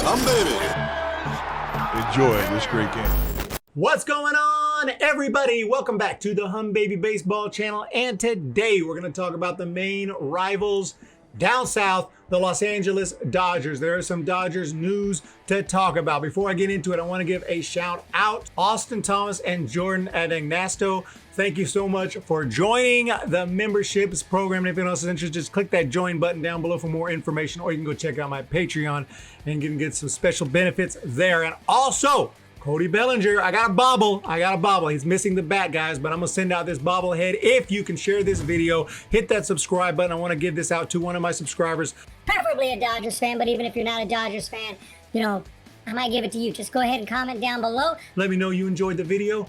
Humm, baby. Enjoy this great game. What's going on, everybody? Welcome back to the Humm Baby Baseball channel. And today we're going to talk about the main rivals down south, the Los Angeles Dodgers. There is some Dodgers news to talk about. Before I get into it, I want to give a shout out Austin Thomas and Jordan Adagnasto. Thank you so much for joining the memberships program. And if anyone else is interested, just click that join button down below for more information, or you can go check out my Patreon and get some special benefits there. And also, Cody Bellinger, I got a bobble. He's missing the bat, guys, but I'm gonna send out this bobblehead. If you can share this video, hit that subscribe button. I wanna give this out to one of my subscribers. Preferably a Dodgers fan, but even if you're not a Dodgers fan, I might give it to you. Just go ahead and comment down below. Let me know you enjoyed the video.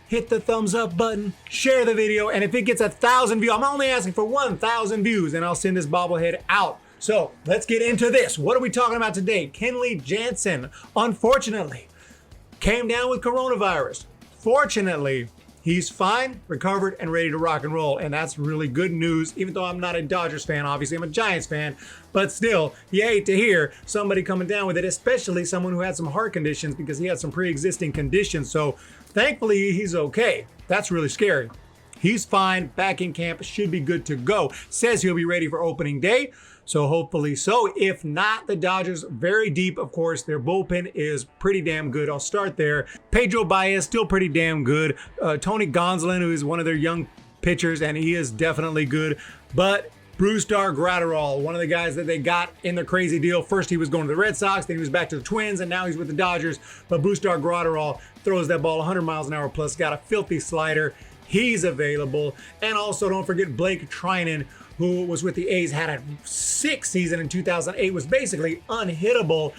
Hit the thumbs up button, share the video, and if it gets 1,000 views, I'm only asking for 1,000 views, and I'll send this bobblehead out. So let's get into this. What are we talking about today? Kenley Jansen, unfortunately, came down with coronavirus. Fortunately, he's fine, recovered, and ready to rock and roll. And that's really good news, even though I'm not a Dodgers fan. Obviously, I'm a Giants fan. But still, you hate to hear somebody coming down with it, especially someone who had some heart conditions, because he had some pre-existing conditions. So thankfully, he's okay. That's really scary. He's fine, back in camp, should be good to go. Says he'll be ready for opening day. So hopefully so. If not, the Dodgers very deep, of course. Their bullpen is pretty damn good. I'll start there. Pedro Baez, still pretty damn good. Tony Gonsolin, who is one of their young pitchers, and he is definitely good. But Brusdar Graterol, one of the guys that they got in the crazy deal. First he was going to the Red Sox, then he was back to the Twins, and now he's with the Dodgers. But Brusdar Graterol throws that ball 100 miles an hour plus, got a filthy slider. He's available. And also don't forget Blake Trinan, who was with the A's, had a sick season in 2008, was basically unhittable.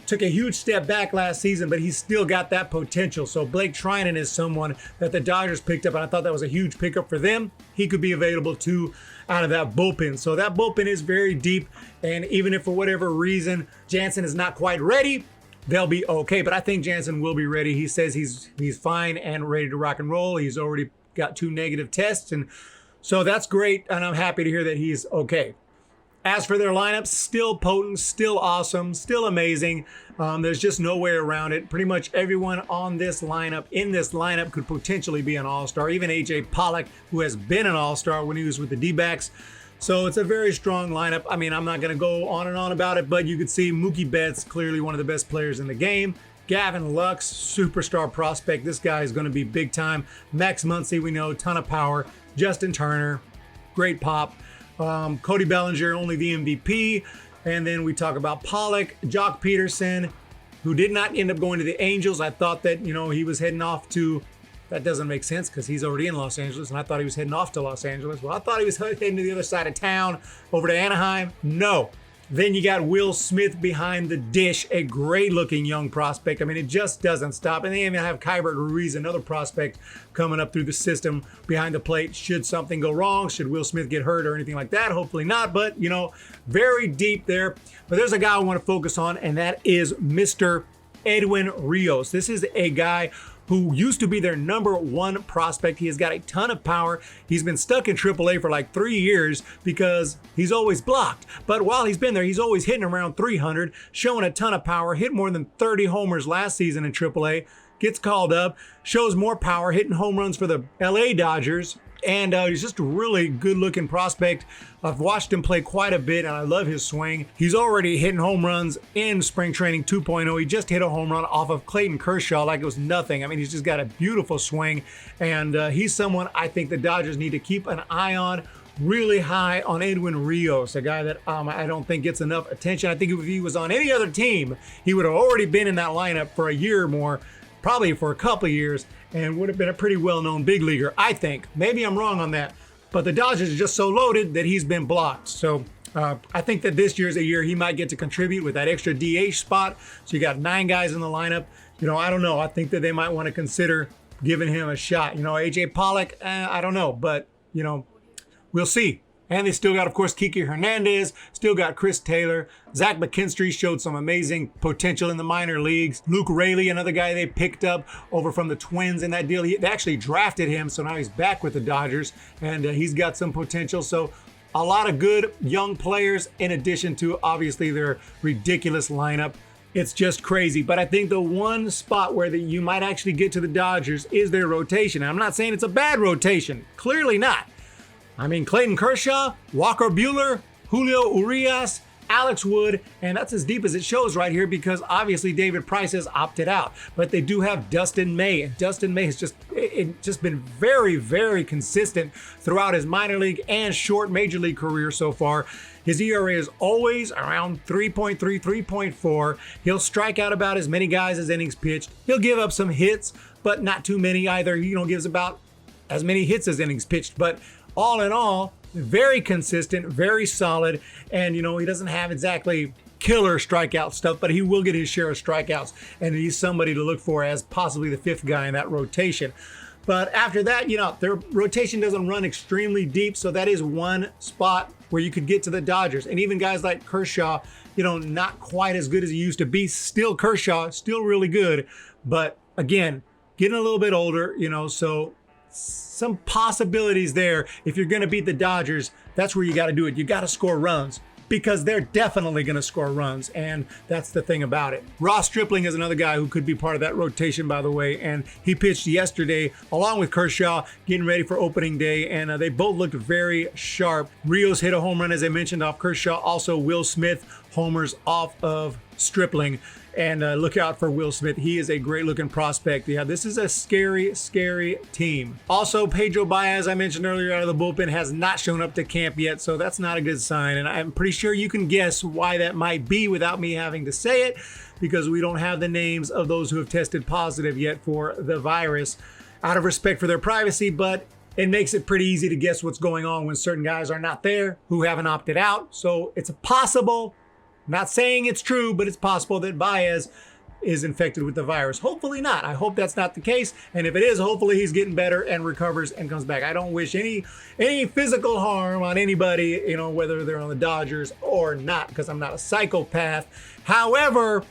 Took a huge step back last season, but he's still got that potential. So Blake Trinan is someone that the Dodgers picked up, and I thought that was a huge pickup for them. He could be available too out of that bullpen. So that bullpen is very deep, and even if for whatever reason Jansen is not quite ready, they'll be okay. But I think Jansen will be ready. He says he's fine and ready to rock and roll. He's already got 2 negative tests, and so that's great, and I'm happy to hear that he's okay. As for their lineup, still potent, still awesome, still amazing. There's just no way around it. Pretty much everyone on this lineup, in this lineup, could potentially be an all-star. Even A.J. Pollock, who has been an all-star when he was with the D-backs. So it's a very strong lineup. I mean, I'm not going to go on and on about it, but you could see Mookie Betts, clearly one of the best players in the game. Gavin Lux, superstar prospect. This guy is going to be big time. Max Muncy, we know, ton of power. Justin Turner, great pop. Cody Bellinger, only the MVP. And then we talk about Pollock, Jock Peterson, who did not end up going to the Angels. I thought that, he was heading off to, that doesn't make sense because he's already in Los Angeles, and I thought he was heading off to Los Angeles. Well, I thought he was heading to the other side of town, over to Anaheim. No. Then you got Will Smith behind the dish, a great-looking young prospect. I mean, it just doesn't stop. And they even have Kyber Ruiz, another prospect, coming up through the system behind the plate. Should something go wrong, should Will Smith get hurt or anything like that, hopefully not. But, very deep there. But there's a guy I want to focus on, and that is Mr. Edwin Rios. This is a guy who used to be their #1 prospect. He has got a ton of power. He's been stuck in AAA for like 3 years because he's always blocked. But while he's been there, he's always hitting around 300, showing a ton of power, hit more than 30 homers last season in AAA, gets called up, shows more power, hitting home runs for the LA Dodgers. And he's just a really good-looking prospect. I've watched him play quite a bit, and I love his swing. He's already hitting home runs in Spring Training 2.0. He just hit a home run off of Clayton Kershaw like it was nothing. I mean, he's just got a beautiful swing, and he's someone I think the Dodgers need to keep an eye on. Really high on Edwin Rios, a guy that I don't think gets enough attention. I think if he was on any other team, he would have already been in that lineup for a year or more, probably for a couple of years, and would have been a pretty well-known big leaguer, I think. Maybe I'm wrong on that, but the Dodgers are just so loaded that he's been blocked. So I think that this year's a year he might get to contribute with that extra DH spot. So you got 9 guys in the lineup. I don't know. I think that they might want to consider giving him a shot. A.J. Pollock, I don't know, but, we'll see. And they still got, of course, Kiki Hernandez, still got Chris Taylor. Zach McKinstry showed some amazing potential in the minor leagues. Luke Raley, another guy they picked up over from the Twins in that deal. They actually drafted him, so now he's back with the Dodgers, and he's got some potential. So a lot of good young players in addition to, obviously, their ridiculous lineup. It's just crazy. But I think the one spot where you might actually get to the Dodgers is their rotation. And I'm not saying it's a bad rotation. Clearly not. I mean, Clayton Kershaw, Walker Buehler, Julio Urias, Alex Wood, and that's as deep as it shows right here because obviously David Price has opted out. But they do have Dustin May, and Dustin May has just been very, very consistent throughout his minor league and short major league career so far. His ERA is always around 3.3, 3.4. He'll strike out about as many guys as innings pitched. He'll give up some hits, but not too many either. He gives about as many hits as innings pitched. But all in all, very consistent, very solid, and he doesn't have exactly killer strikeout stuff, but he will get his share of strikeouts, and he's somebody to look for as possibly the fifth guy in that rotation. But after that, their rotation doesn't run extremely deep, so that is one spot where you could get to the Dodgers. And even guys like Kershaw, not quite as good as he used to be. Still Kershaw, still really good, but again, getting a little bit older, so some possibilities there. If you're going to beat the Dodgers, that's where you got to do it. You got to score runs because they're definitely going to score runs, and that's the thing about it. Ross Stripling is another guy who could be part of that rotation, by the way, and he pitched yesterday along with Kershaw, getting ready for opening day, and they both looked very sharp. Rios hit a home run, as I mentioned, off Kershaw. Also, Will Smith homers off of Stripling. And look out for Will Smith. He is a great-looking prospect. Yeah, this is a scary, scary team. Also, Pedro Baez, I mentioned earlier, out of the bullpen, has not shown up to camp yet, so that's not a good sign. And I'm pretty sure you can guess why that might be without me having to say it, because we don't have the names of those who have tested positive yet for the virus, out of respect for their privacy, but it makes it pretty easy to guess what's going on when certain guys are not there who haven't opted out. So it's possible. Not saying it's true, but it's possible that Baez is infected with the virus. Hopefully not. I hope that's not the case. And if it is, hopefully he's getting better and recovers and comes back. I don't wish any physical harm on anybody, whether they're on the Dodgers or not, because I'm not a psychopath. However,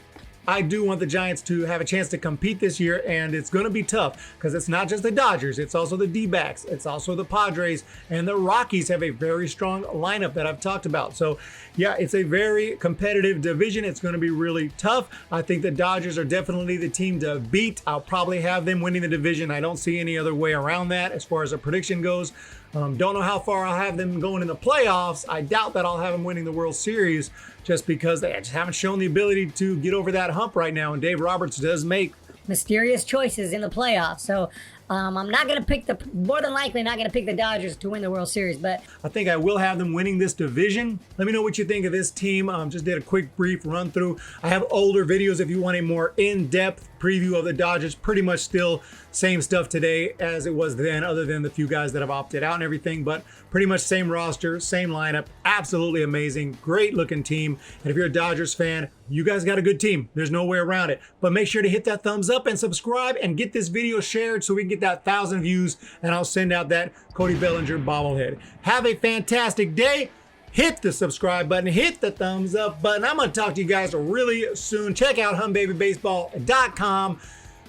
I do want the Giants to have a chance to compete this year, and it's going to be tough because it's not just the Dodgers. It's also the D-backs. It's also the Padres, and the Rockies have a very strong lineup that I've talked about. So, yeah, it's a very competitive division. It's going to be really tough. I think the Dodgers are definitely the team to beat. I'll probably have them winning the division. I don't see any other way around that as far as a prediction goes. Don't know how far I'll have them going in the playoffs. I doubt that I'll have them winning the World Series just because they just haven't shown the ability to get over that hump right now. And Dave Roberts does make mysterious choices in the playoffs. So I'm not going to pick more than likely not going to pick the Dodgers to win the World Series, but I think I will have them winning this division. Let me know what you think of this team. Just did a quick brief run through. I have older videos if you want a more in-depth preview of the Dodgers. Pretty much still same stuff today as it was then, other than the few guys that have opted out and everything, but pretty much same roster, same lineup. Absolutely amazing, great looking team. And if you're a Dodgers fan, you guys got a good team. There's no way around it. But make sure to hit that thumbs up and subscribe and get this video shared so we can get that 1,000 views, and I'll send out that Cody Bellinger bobblehead. Have a fantastic day. Hit the subscribe button, hit the thumbs up button. I'm going to talk to you guys really soon. Check out HummBabyBaseball.com.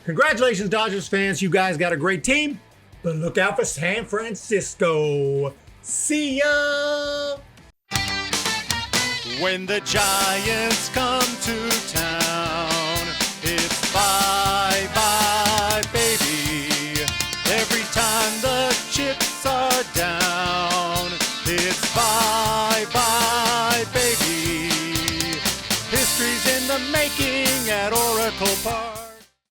Congratulations, Dodgers fans. You guys got a great team, but look out for San Francisco. See ya! When the Giants come to town, it's bye-bye, baby. Every time the chips are down, it's bye-bye, baby. History's in the making at Oracle Park.